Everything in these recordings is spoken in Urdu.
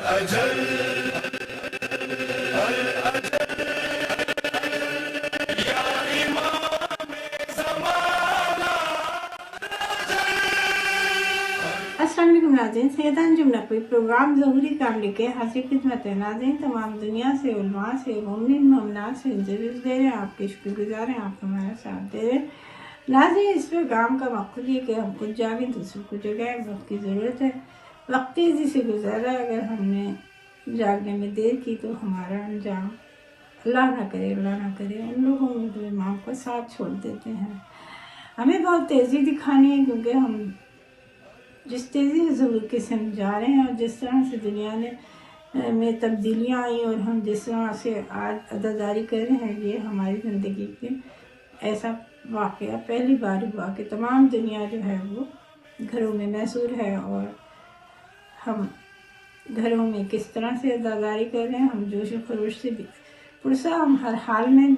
السلام علیکم ناظرین، سید انجم نقوی پروگرام ظہوری کام لے کے حاضر خدمت ہے۔ ناظرین تمام دنیا سے، علماء سے، مومنین مومنات سے انٹرویوز دے رہے ہیں، آپ کے شکر گزار ہیں، آپ ہمارا ساتھ دے رہے ہیں۔ ناظرین اس پروگرام کا مقصد یہ کہ ہم خود جاگیں، دوسروں کو جگائیں۔ وقت کی ضرورت ہے، وقت تیزی سے گزر رہا ہے، اگر ہم نے جاگنے میں دیر کی تو ہمارا انجام اللہ نہ کرے ان لوگوں میں جو امام کا ساتھ چھوڑ دیتے ہیں۔ ہمیں بہت تیزی دکھانی ہے، کیونکہ ہم جس تیزی سے ضرور کے سے ہم جا رہے ہیں اور جس طرح سے دنیا میں تبدیلیاں آئیں اور ہم جس طرح سے آج عزاداری کر رہے ہیں، یہ ہماری زندگی کے ایسا واقعہ پہلی بار ہوا کہ تمام دنیا جو ہے وہ گھروں میں محصور ہے، اور ہم گھروں میں کس طرح سے عزاداری کر رہے ہیں۔ ہم جوش و خروش سے پرسہ ہم ہر حال میں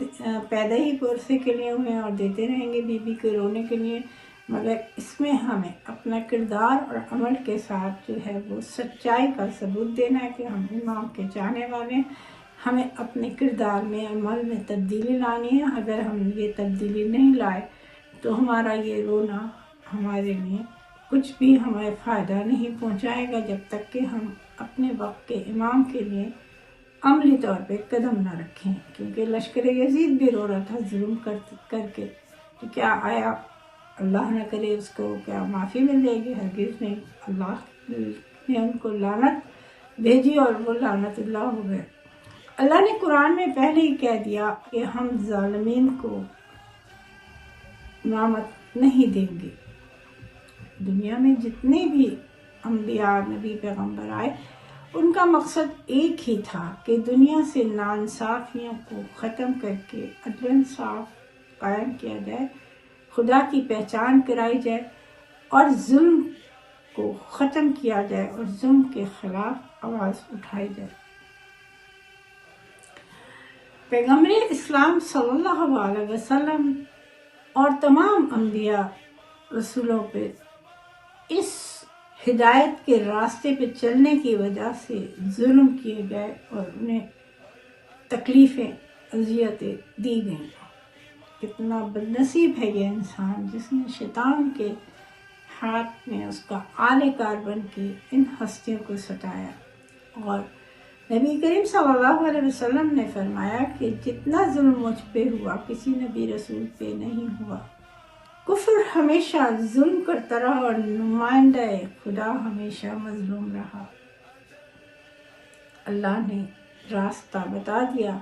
پیدا ہی پرسے کے لیے ہوئے ہیں اور دیتے رہیں گے بیوی کے رونے کے لیے، مگر اس میں ہمیں اپنا کردار اور عمل کے ساتھ جو ہے وہ سچائی کا ثبوت دینا ہے کہ ہم امام کے چاہنے والے ہیں۔ ہمیں اپنے کردار میں، عمل میں تبدیلی لانی ہے۔ اگر ہم یہ تبدیلی نہیں لائے تو ہمارا یہ رونا ہمارے لیے کچھ بھی ہمیں فائدہ نہیں پہنچائے گا، جب تک کہ ہم اپنے وقت کے امام کے لیے عملی طور پہ قدم نہ رکھیں۔ کیونکہ لشکر یزید بھی رو رہا تھا ظلم کر کے، تو کیا آیا اللہ نہ کرے اس کو کیا معافی مل جائے گی؟ ہرگز نہیں۔ اللہ نے ان کو لعنت بھیجی اور وہ لعنت اللہ ہو گئے۔ اللہ نے قرآن میں پہلے ہی کہہ دیا کہ ہم ظالمین کو امامت نہیں دیں گے۔ دنیا میں جتنے بھی انبیاء، نبی، پیغمبر آئے، ان کا مقصد ایک ہی تھا کہ دنیا سے ناانصافیوں کو ختم کر کے عدل انصاف قائم کیا جائے، خدا کی پہچان کرائی جائے اور ظلم کو ختم کیا جائے اور ظلم کے خلاف آواز اٹھائی جائے۔ پیغمبر اسلام صلی اللہ علیہ وسلم اور تمام انبیاء رسولوں پہ اس ہدایت کے راستے پہ چلنے کی وجہ سے ظلم کیے گئے اور انہیں تکلیفیں، اذیتیں دی گئیں۔ کتنا بدنصیب ہے یہ انسان جس نے شیطان کے ہاتھ میں اس کا آلے کار بن کے ان ہستیوں کو ستایا۔ اور نبی کریم صلی اللہ علیہ وسلم نے فرمایا کہ جتنا ظلم مجھ پہ ہوا کسی نبی رسول پہ نہیں ہوا۔ کفر ہمیشہ ظلم کرتا رہا اور نمائندہ خدا ہمیشہ مظلوم رہا۔ اللہ نے راستہ بتا دیا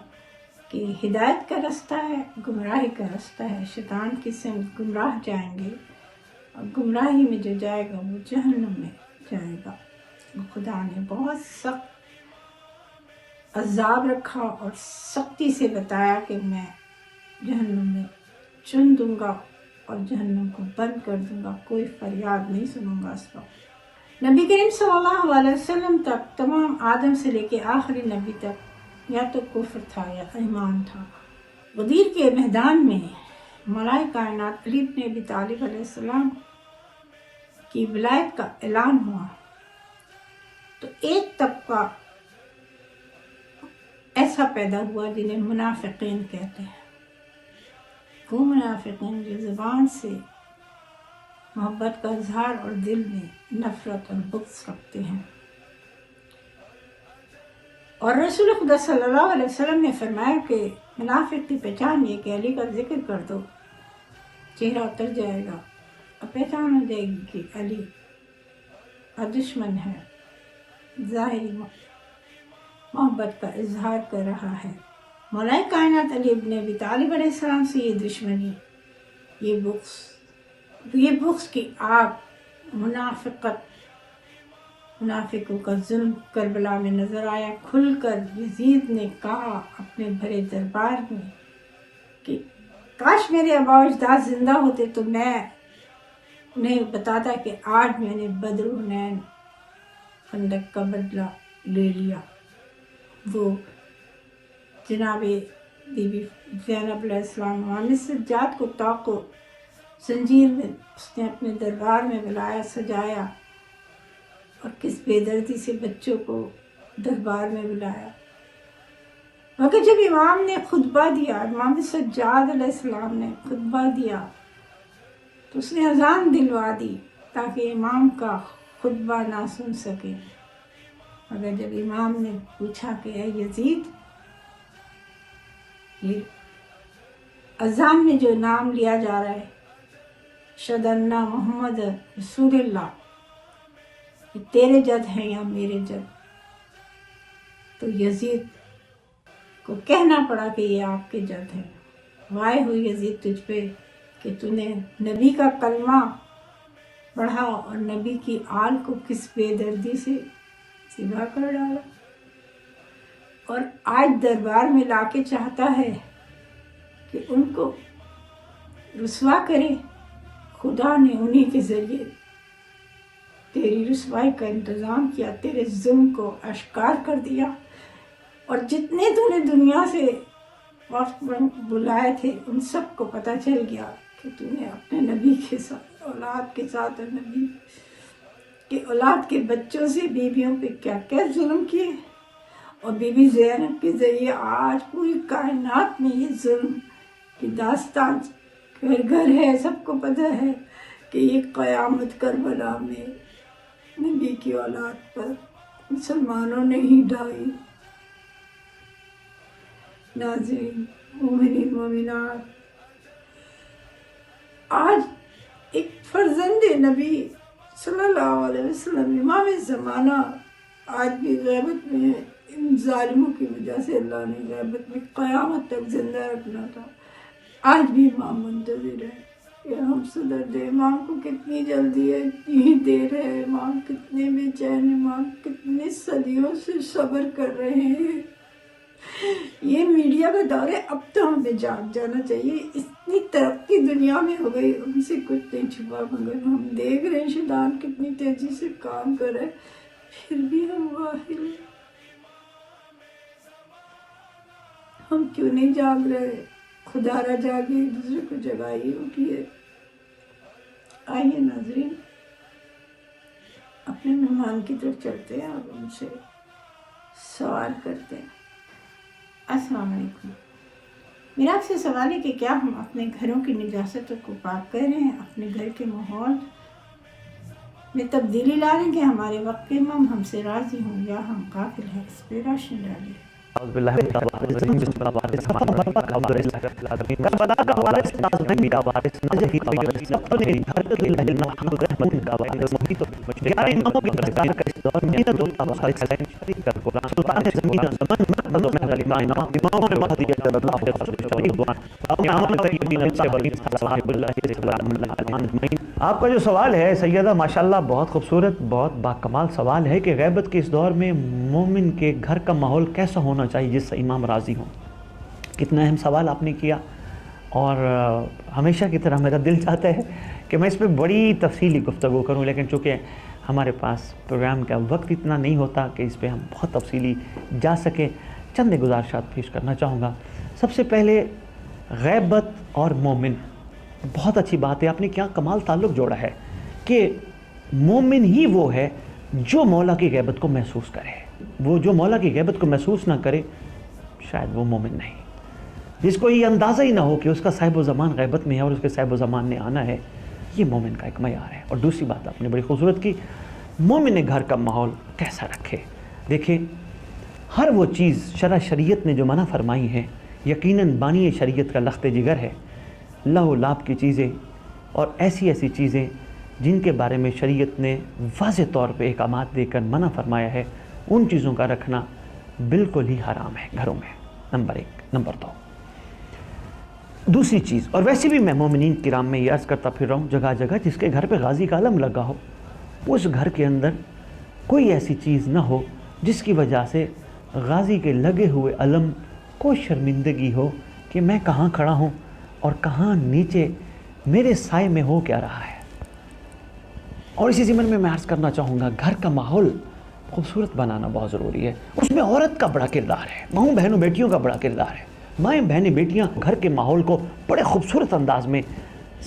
کہ ہدایت کا راستہ ہے، گمراہی کا راستہ ہے۔ شیطان کی سمت گمراہ جائیں گے اور گمراہی میں جو جائے گا وہ جہنم میں جائے گا۔ خدا نے بہت سخت عذاب رکھا اور سختی سے بتایا کہ میں جہنم میں چن دوں گا اور جہنم کو بند کر دوں گا، کوئی فریاد نہیں سنوں گا اس وقت۔ نبی کریم صلی اللہ علیہ وسلم تک، تمام آدم سے لے کے آخری نبی تک، یا تو کفر تھا یا ایمان تھا۔ غدیر کے میدان میں ملائے کائنات علی بن ابی طالب علیہ السلام کی ولایت کا اعلان ہوا تو ایک طبقہ ایسا پیدا ہوا جنہیں منافقین کہتے ہیں۔ وہ منافقین جو زبان سے محبت کا اظہار اور دل میں نفرت اور بغض رکھتے ہیں۔ اور رسول خدا صلی اللہ علیہ وسلم نے فرمایا کہ منافق کی پہچان یہ کہ علی کا ذکر کر دو، چہرہ اتر جائے گا اور پہچان ہو جائے گی کہ علی کا دشمن ہے، ظاہری محبت کا اظہار کر رہا ہے۔ مولا کائنات علی ابن ابی طالب علیہ السلام سے یہ دشمنی، یہ بغض کی آگ، منافقوں کا ظلم کربلا میں نظر آیا۔ کھل کر یزید نے کہا اپنے بھرے دربار میں کہ کاش میرے آباء و اجداد زندہ ہوتے تو میں انہیں بتاتا کہ آج میں نے بدر و حنین خندق کا بدلہ لے لیا۔ وہ جناب بی بی زینب علیہ السلام عامر سجاد کو طاق و زنجیر میں اس نے اپنے دربار میں بلایا، سجایا، اور کس بے دردی سے بچوں کو دربار میں بلایا، مگر جب امام نے خطبہ دیا، امام سجاد علیہ السلام نے خطبہ دیا تو اس نے اذان دلوا دی تاکہ امام کا خطبہ نہ سن سکے۔ مگر جب امام نے پوچھا کہ اے یزید، یہ اذان میں جو نام لیا جا رہا ہے اشہد ان محمد رسول اللہ، یہ تیرے جد ہیں یا میرے جد؟ تو یزید کو کہنا پڑا کہ یہ آپ کے جد ہے۔ وائے ہوئی یزید تجھ پہ کہ تو نے نبی کا کلمہ پڑھا اور نبی کی آل کو کس بے دردی سے ذبح کر ڈالا، اور آج دربار میں لا کے چاہتا ہے کہ ان کو رسوا کرے۔ خدا نے انہی کے ذریعے تیری رسوائی کا انتظام کیا، تیرے ظلم کو اشکار کر دیا، اور جتنے تو نے دنیا سے وقت بلائے تھے ان سب کو پتہ چل گیا کہ تو نے اپنے نبی کے ساتھ، اولاد کے ساتھ، اور نبی کے اولاد کے بچوں سے، بیویوں پہ کیا کیا ظلم کیے، اور بی بی زینب کے ذریعے آج پوری کائنات میں یہ ظلم کی داستان گھر گھر ہے، سب کو پتہ ہے کہ یہ قیامت کربلا میں نبی کی اولاد پر مسلمانوں نے ہی ڈھائی۔ ناظرین، مومنین مومنات، آج ایک فرزند نبی صلی اللہ علیہ وسلم، امام زمانہ، آج بھی غیبت میں ہے۔ ان ظالموں کی وجہ سے اللہ نے غیبت میں قیامت تک زندہ رکھنا تھا۔ آج بھی امام منتظر ہے کہ ہم صدر دے۔ امام کو کتنی جلدی ہے، اتنی دیر ہے، امام کتنے بے چین، امام کتنے صدیوں سے صبر کر رہے ہیں۔ یہ میڈیا کا دور ہے، اب تو ہمیں جاگ جانا چاہیے۔ اتنی ترقی دنیا میں ہو گئی، ان سے کچھ نہیں چھپا، مگر ہم دیکھ رہے ہیں شیطان کتنی تیزی سے کام کر رہے، پھر بھی ہم غافل ہیں۔ ہم کیوں نہیں جاگ رہے؟ خدا را جاگے، ایک دوسرے کو جگائیے، اٹھیے۔ آئیے ناظرین، اپنے مہمان کی طرف چلتے ہیں اور ان سے سوال کرتے ہیں۔ السلام علیکم، میرا آپ سے سوال ہے کہ کیا ہم اپنے گھروں کی نجاستوں کو پاک کریں، اپنے گھر کے ماحول میں تبدیلی لا لیں کہ ہمارے وقت کے امام ہم سے راضی ہوں، یا ہم غافل ہیں؟ اس پہ روشنی ڈالیے۔ اعوذ باللہ من الشیطان الرجیم، بسم اللہ الرحمن الرحیم، الحمدللہ رب العالمین، کربلا کا وارث نازنین کا وارث ناجی کا وارث اپنے گھر کے لیے محمد رحمت کا وارث محیط المجد یار اماموں کی درجات کا اس دور میں تو تبصرہ سلام شریف کا قرآن سلطان زمین زمان مقدم میں علی مائنا امام مہدی صلی اللہ علیہ وسلم اپنے عمل کے دین سے ولی صاحب اللہ سلام اللہ اجمعین۔ آپ کا جو سوال ہے سیدہ، ماشاءاللہ بہت خوبصورت، بہت باکمال سوال ہے کہ غیبت کے اس دور میں مومن کے گھر کا ماحول کیسا ہونا چاہیے جس سے امام راضی ہوں۔ کتنا اہم سوال آپ نے کیا، اور ہمیشہ کی طرح میرا دل چاہتا ہے کہ میں اس پہ بڑی تفصیلی گفتگو کروں، لیکن چونکہ ہمارے پاس پروگرام کا وقت اتنا نہیں ہوتا کہ اس پہ ہم بہت تفصیلی جا سکیں، چند گزارشات پیش کرنا چاہوں گا۔ سب سے پہلے غیبت اور مومن، بہت اچھی بات ہے، آپ نے کیا کمال تعلق جوڑا ہے کہ مومن ہی وہ ہے جو مولا کی غیبت کو محسوس کرے۔ وہ جو مولا کی غیبت کو محسوس نہ کرے شاید وہ مومن نہیں۔ جس کو یہ اندازہ ہی نہ ہو کہ اس کا صاحب و زمان غیبت میں ہے اور اس کے صاحب و زمان نے آنا ہے، یہ مومن کا ایک معیار ہے۔ اور دوسری بات آپ نے بڑی خوبصورت کی، مومن گھر کا ماحول کیسا رکھے۔ دیکھیں، ہر وہ چیز شریعت نے جو منع فرمائی ہے، یقیناً بانی شریعت کا لخت جگر ہے۔ لہ و لعب کی چیزیں اور ایسی چیزیں جن کے بارے میں شریعت نے واضح طور پہ احکامات دے کر منع فرمایا ہے، ان چیزوں کا رکھنا بالکل ہی حرام ہے گھروں میں، نمبر 1۔ نمبر 2، دوسری چیز، اور ویسے بھی میں مومنین کرام میں یہ عرض کرتا پھر رہا ہوں جگہ جگہ، جس کے گھر پہ غازی کا علم لگا ہو، اس گھر کے اندر کوئی ایسی چیز نہ ہو جس کی وجہ سے غازی کے لگے ہوئے علم کو شرمندگی ہو کہ میں کہاں کھڑا ہوں اور کہاں نیچے میرے سائے میں ہو کیا رہا ہے۔ اور اسی ضمن میں عرض کرنا چاہوں گا، گھر کا ماحول خوبصورت بنانا بہت ضروری ہے۔ اس میں عورت کا بڑا کردار ہے، ماؤں بہنوں بیٹیوں کا بڑا کردار ہے۔ مائیں بہنیں بیٹیاں گھر کے ماحول کو بڑے خوبصورت انداز میں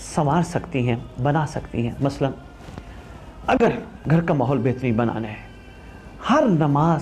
سنوار سکتی ہیں، بنا سکتی ہیں۔ مثلا اگر گھر کا ماحول بہترین بنانا ہے، ہر نماز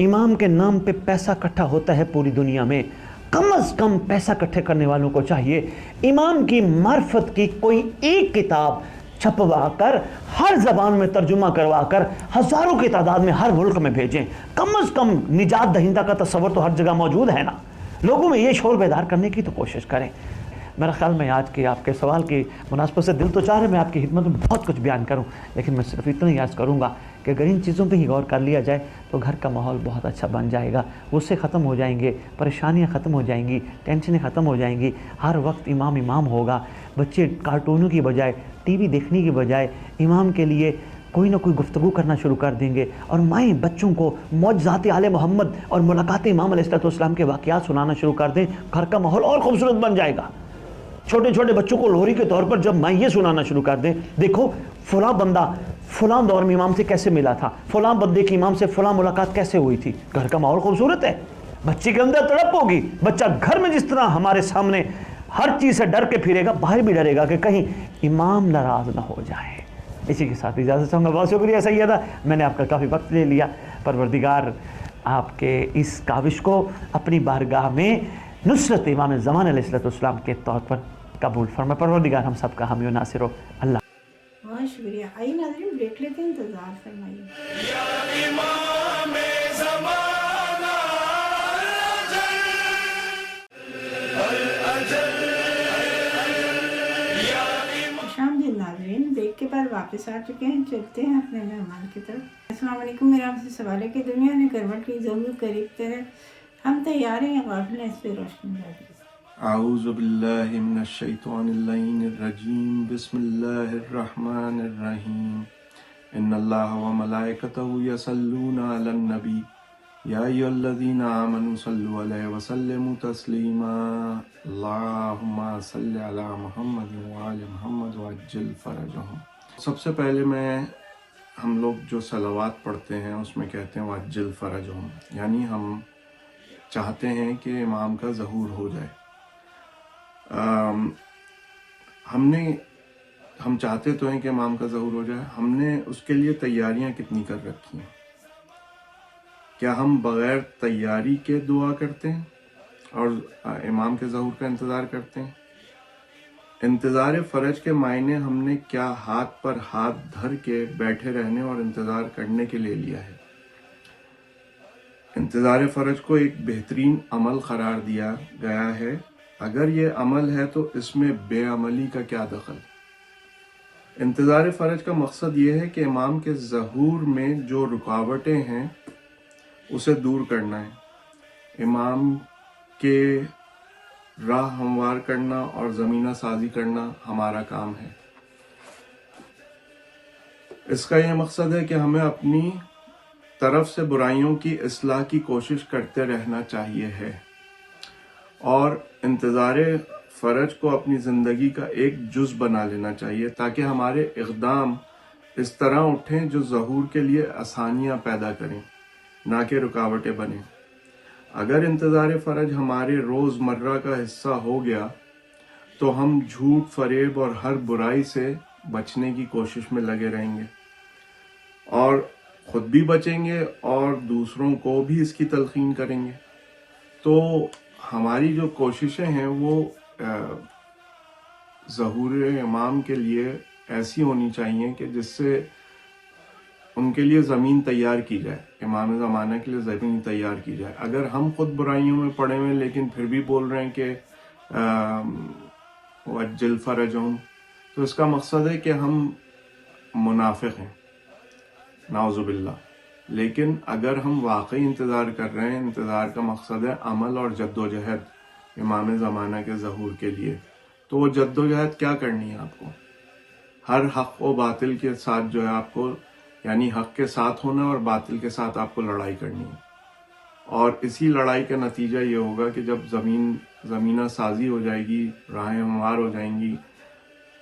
امام کے نام پہ پیسہ اکٹھا ہوتا ہے پوری دنیا میں، کم از کم پیسہ اکٹھے کرنے والوں کو چاہیے امام کی معرفت کی کوئی ایک کتاب چھپوا کر ہر زبان میں ترجمہ کروا کر ہزاروں کی تعداد میں ہر ملک میں بھیجیں. کم از کم نجات دہندہ کا تصور تو ہر جگہ موجود ہے نا. لوگوں میں یہ شعور بیدار کرنے کی تو کوشش کریں. میرا خیال میں آج کے آپ کے سوال کی مناسبت سے دل تو چاہ رہے میں آپ کی خدمت میں بہت کچھ بیان کروں، لیکن میں صرف اتنا ہی عرض کروں گا کہ اگر ان چیزوں پہ ہی غور کر لیا جائے تو گھر کا ماحول بہت اچھا بن جائے گا. غصے ختم ہو جائیں گے، پریشانیاں ختم ہو جائیں گی، ٹینشنیں ختم ہو جائیں گی. ہر وقت امام ہوگا. بچے کارٹونوں کی بجائے، ٹی وی دیکھنے کی بجائے امام کے لیے کوئی نہ کوئی گفتگو کرنا شروع کر دیں گے، اور مائیں بچوں کو معجزات آل محمد اور ملاقات امام علیہ السلام کے واقعات سنانا شروع کر دیں. گھر کا ماحول اور خوبصورت بن جائے گا. چھوٹے چھوٹے بچوں کو لوہری کے طور پر جب میں یہ سنانا شروع کر دیں، دیکھو فلاں بندہ فلاں دور میں امام سے کیسے ملا تھا، فلاں بندے کی امام سے فلاں ملاقات کیسے ہوئی تھی. گھر کا ماحول خوبصورت ہے. بچے کے اندر تڑپ ہوگی. بچہ گھر میں جس طرح ہمارے سامنے ہر چیز سے ڈر کے پھرے گا، باہر بھی ڈرے گا کہ کہیں امام ناراض نہ ہو جائے. اسی کے ساتھ اجازت چاہوں گا. بہت شکریہ سیدہ، میں نے آپ کا کافی وقت لے لیا. پروردگار آپ کے اس کاوش کو اپنی بارگاہ میں نصرت امام زمان علیہ السلام کے طور پر قبول فرمائے. پروردگار ہم سب کا حامی و ناصر ہو. اللہ. بہت شکریہ. آئیے ناظرین بریک لیتے ہیں، انتظار فرمائیے. ناظرین بریک کے بعد واپس آ چکے ہیں. چلتے ہیں اپنے مہمان کی طرف. السلام علیکم. میرا آپ سے سوال ہے کہ دنیا نے کروٹ کی ضرور قریب طرح ہم تیار ہیں یا غافل ہیں؟ اس پہ روشنی ڈالیے. اعوذ باللہ من الشیطان اللعین الرجیم. بسم اللہ الرحمن الرحیم. ان اللہ وملائکتہ یصلون علی النبی یا ایھا الذین آمنوا صلوا علیہ وسلموا تسلیما. اللہم صل علی محمد وآل محمد وعجل فرجہم. سب سے پہلے ہم لوگ جو صلوات پڑھتے ہیں اس میں کہتے ہیں وعجل فرجہم، یعنی ہم چاہتے ہیں کہ امام کا ظہور ہو جائے. ہم چاہتے تو ہیں کہ امام کا ظہور ہو جائے. ہم نے اس کے لیے تیاریاں کتنی کر رکھی ہیں؟ کیا ہم بغیر تیاری کے دعا کرتے ہیں اور امام کے ظہور کا انتظار کرتے ہیں؟ انتظار فرج کے معنی ہم نے کیا ہاتھ پر ہاتھ دھر کے بیٹھے رہنے اور انتظار کرنے کے لیے لیا ہے؟ انتظار فرج کو ایک بہترین عمل قرار دیا گیا ہے. اگر یہ عمل ہے تو اس میں بے عملی کا کیا دخل؟ انتظار فرج کا مقصد یہ ہے کہ امام کے ظہور میں جو رکاوٹیں ہیں اسے دور کرنا ہے. امام کے راہ ہموار کرنا اور زمینہ سازی کرنا ہمارا کام ہے. اس کا یہ مقصد ہے کہ ہمیں اپنی طرف سے برائیوں کی اصلاح کی کوشش کرتے رہنا چاہیے ہے، اور انتظار فرج کو اپنی زندگی کا ایک جز بنا لینا چاہیے تاکہ ہمارے اقدام اس طرح اٹھیں جو ظہور کے لیے آسانیاں پیدا کریں، نہ کہ رکاوٹیں بنیں. اگر انتظار فرج ہمارے روز مرہ کا حصہ ہو گیا تو ہم جھوٹ، فریب اور ہر برائی سے بچنے کی کوشش میں لگے رہیں گے، اور خود بھی بچیں گے اور دوسروں کو بھی اس کی تلقین کریں گے. تو ہماری جو کوششیں ہیں وہ ظہور امام کے لیے ایسی ہونی چاہیے کہ جس سے ان کے لیے زمین تیار کی جائے، امام زمانہ کے لیے زمین تیار کی جائے. اگر ہم خود برائیوں میں پڑے ہوئے لیکن پھر بھی بول رہے ہیں کہ وعجل فرجہم، تو اس کا مقصد ہے کہ ہم منافق ہیں، نعوذ باللہ. لیکن اگر ہم واقعی انتظار کر رہے ہیں، انتظار کا مقصد ہے عمل اور جد و جہد امام زمانہ کے ظہور کے لیے، تو وہ جد و جہد کیا کرنی ہے آپ کو؟ ہر حق و باطل کے ساتھ جو ہے آپ کو، یعنی حق کے ساتھ ہونا اور باطل کے ساتھ آپ کو لڑائی کرنی ہے. اور اسی لڑائی کا نتیجہ یہ ہوگا کہ جب زمینہ سازی ہو جائے گی، راہیں ہموار ہو جائیں گی،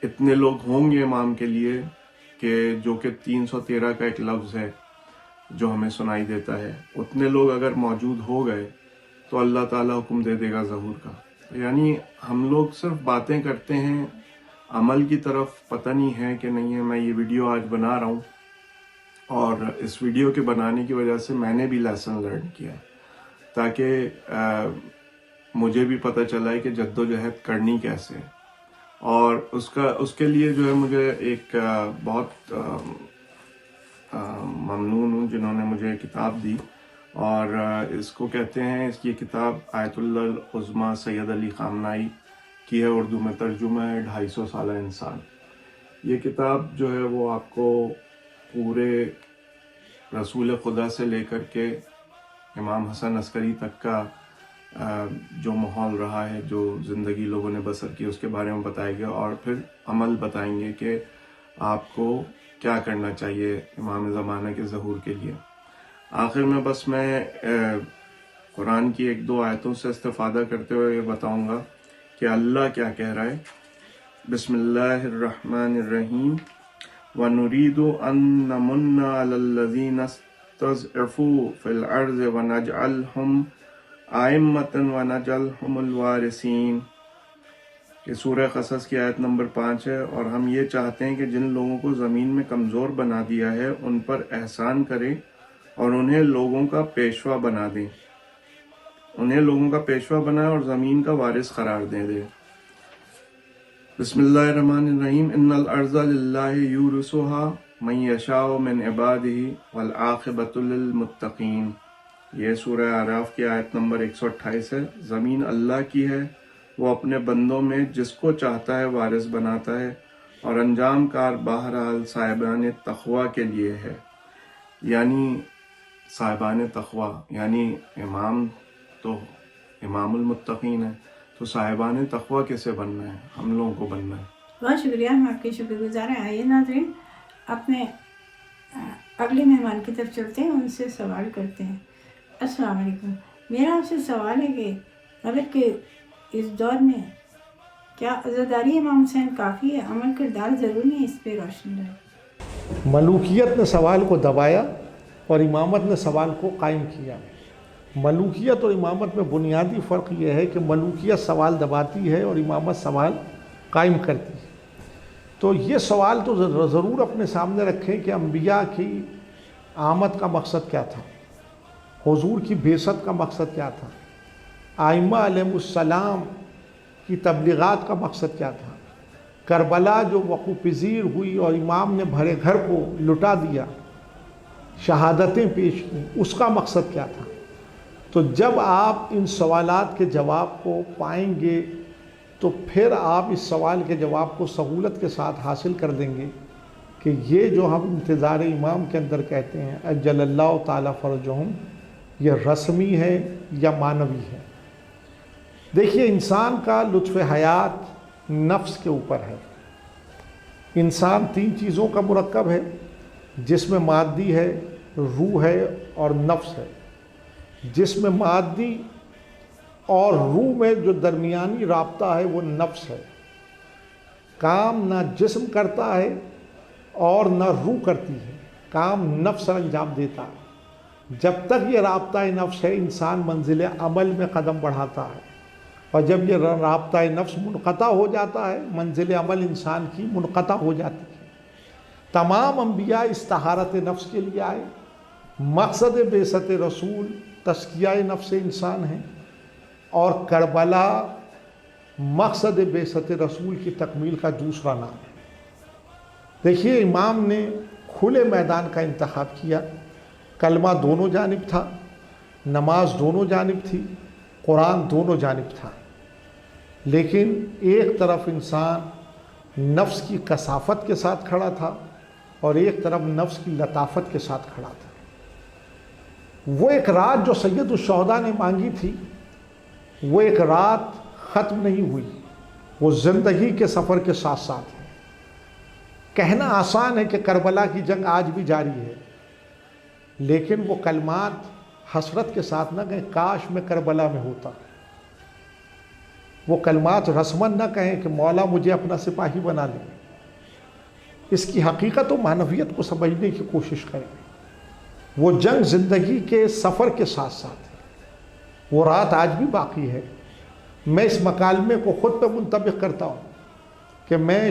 اتنے لوگ ہوں گے امام کے لیے کہ جو کہ 313 کا ایک لفظ ہے جو ہمیں سنائی دیتا ہے، اتنے لوگ اگر موجود ہو گئے تو اللہ تعالیٰ حکم دے دے گا ظہور کا. یعنی ہم لوگ صرف باتیں کرتے ہیں، عمل کی طرف پتہ نہیں ہے کہ نہیں ہے. میں یہ ویڈیو آج بنا رہا ہوں اور اس ویڈیو کے بنانے کی وجہ سے میں نے بھی لیسن لرن کیا، تاکہ مجھے بھی پتہ چلا ہے کہ جد و جہد کرنی کیسے، اور اس کے لیے جو ہے مجھے ایک بہت ممنون ہوں جنہوں نے مجھے کتاب دی، اور اس کو کہتے ہیں، اس کی کتاب آیت اللہ العظمیٰ سید علی خامنائی کی ہے، اردو میں ترجمہ ہے 250 سالہ انسان۔ یہ کتاب جو ہے وہ آپ کو پورے رسول خدا سے لے کر کے امام حسن عسکری تک کا جو ماحول رہا ہے، جو زندگی لوگوں نے بسر کی، اس کے بارے میں بتائے گا، اور پھر عمل بتائیں گے کہ آپ کو کیا کرنا چاہیے امام زمانہ کے ظہور کے لیے۔ آخر میں بس میں قرآن کی ایک دو آیتوں سے استفادہ کرتے ہوئے یہ بتاؤں گا کہ اللہ کیا کہہ رہا ہے۔ بسم اللہ الرحمن الرحیم، وَنُرِيدُ أَن نَّمُنَّ عَلَى الَّذِينَ اسْتُضْعِفُوا فِي الْأَرْضِ وَنَجْعَلْهُمْ أَئِمَّةً وَنَجْعَلْهُمُ الْوَارِثِينَ، کہ سورہ قصص کی آیت نمبر 5 ہے، اور ہم یہ چاہتے ہیں کہ جن لوگوں کو زمین میں کمزور بنا دیا ہے ان پر احسان کریں اور انہیں لوگوں کا پیشوا بنا دیں، انہیں لوگوں کا پیشوا بنائیں اور زمین کا وارث قرار دیں۔ بسم اللہ الرحمن الرحیم، ان الارض للہ یورثها من یشاء من عبادہ والعاقبۃ للمتقین۔ یہ سورہ اعراف کی آیت نمبر 128 ہے۔ زمین اللہ کی ہے، وہ اپنے بندوں میں جس کو چاہتا ہے وارث بناتا ہے، اور انجام کار بہرحال صاحبان تقوی کے لیے ہے۔ یعنی صاحبان تقوی یعنی امام تو امام المتقین ہے، تو صاحبان تقوی کیسے بننا ہے؟ ہم لوگوں کو بننا ہے۔ بہت شکریہ، ہم آپ کے شکر گزار ہیں۔ آئیے ناظرین، اپنے اگلے مہمان کی طرف چلتے ہیں، ان سے سوال کرتے ہیں۔ السلام علیکم، میرا آپ سے سوال ہے کہ اگر کہ اس دور میں کیا عزاداری امام حسین کافی ہے؟ عمل کردار ضروری ہے، اس پہ روشنی ڈالیں۔ ملوکیت نے سوال کو دبایا اور امامت نے سوال کو قائم کیا۔ ملوکیت اور امامت میں بنیادی فرق یہ ہے کہ ملوکیت سوال دباتی ہے اور امامت سوال قائم کرتی ہے۔ تو یہ سوال تو ضرور اپنے سامنے رکھیں کہ انبیاء کی آمد کا مقصد کیا تھا، حضور کی بعثت کا مقصد کیا تھا، ائمہ علیہ السلام کی تبلیغات کا مقصد کیا تھا، کربلا جو وقوع پذیر ہوئی اور امام نے بھرے گھر کو لٹا دیا، شہادتیں پیش کی، اس کا مقصد کیا تھا۔ تو جب آپ ان سوالات کے جواب کو پائیں گے تو پھر آپ اس سوال کے جواب کو سہولت کے ساتھ حاصل کر دیں گے کہ یہ جو ہم انتظار امام کے اندر کہتے ہیں اجل اللہ تعالیٰ فرجہم، یہ رسمی ہے یا معنوی ہے۔ دیکھیے، انسان کا لطف حیات نفس کے اوپر ہے۔ انسان 3 چیزوں کا مرکب ہے، جسم مادی ہے، روح ہے اور نفس ہے۔ جسم مادی اور روح میں جو درمیانی رابطہ ہے وہ نفس ہے۔ کام نہ جسم کرتا ہے اور نہ روح کرتی ہے، کام نفس انجام دیتا ہے۔ جب تک یہ رابطہ نفس ہے، انسان منزل عمل میں قدم بڑھاتا ہے، اور جب یہ رابطہ نفس منقطع ہو جاتا ہے، منزل عمل انسان کی منقطع ہو جاتی ہے۔ تمام انبیاء اس طہارت نفس کے لیے آئے۔ مقصد بعثت رسول تزکیہ نفس انسان ہے، اور کربلا مقصد بعثت رسول کی تکمیل کا دوسرا نام ہے۔ دیکھیے، امام نے کھلے میدان کا انتخاب کیا۔ کلمہ دونوں جانب تھا، نماز دونوں جانب تھی، قرآن دونوں جانب تھا، لیکن ایک طرف انسان نفس کی کثافت کے ساتھ کھڑا تھا اور ایک طرف نفس کی لطافت کے ساتھ کھڑا تھا۔ وہ ایک رات جو سید الشہداء نے مانگی تھی، وہ ایک رات ختم نہیں ہوئی، وہ زندگی کے سفر کے ساتھ ساتھ ہے۔ کہنا آسان ہے کہ کربلا کی جنگ آج بھی جاری ہے، لیکن وہ کلمات حسرت کے ساتھ نہ کہیں کاش میں کربلا میں ہوتا۔ وہ کلمات رسمن نہ کہیں کہ مولا مجھے اپنا سپاہی بنا لے۔ اس کی حقیقت و معنویت کو سمجھنے کی کوشش کریں۔ وہ جنگ زندگی کے سفر کے ساتھ ساتھ ہے، وہ رات آج بھی باقی ہے۔ میں اس مکالمے کو خود پہ منطبق کرتا ہوں کہ میں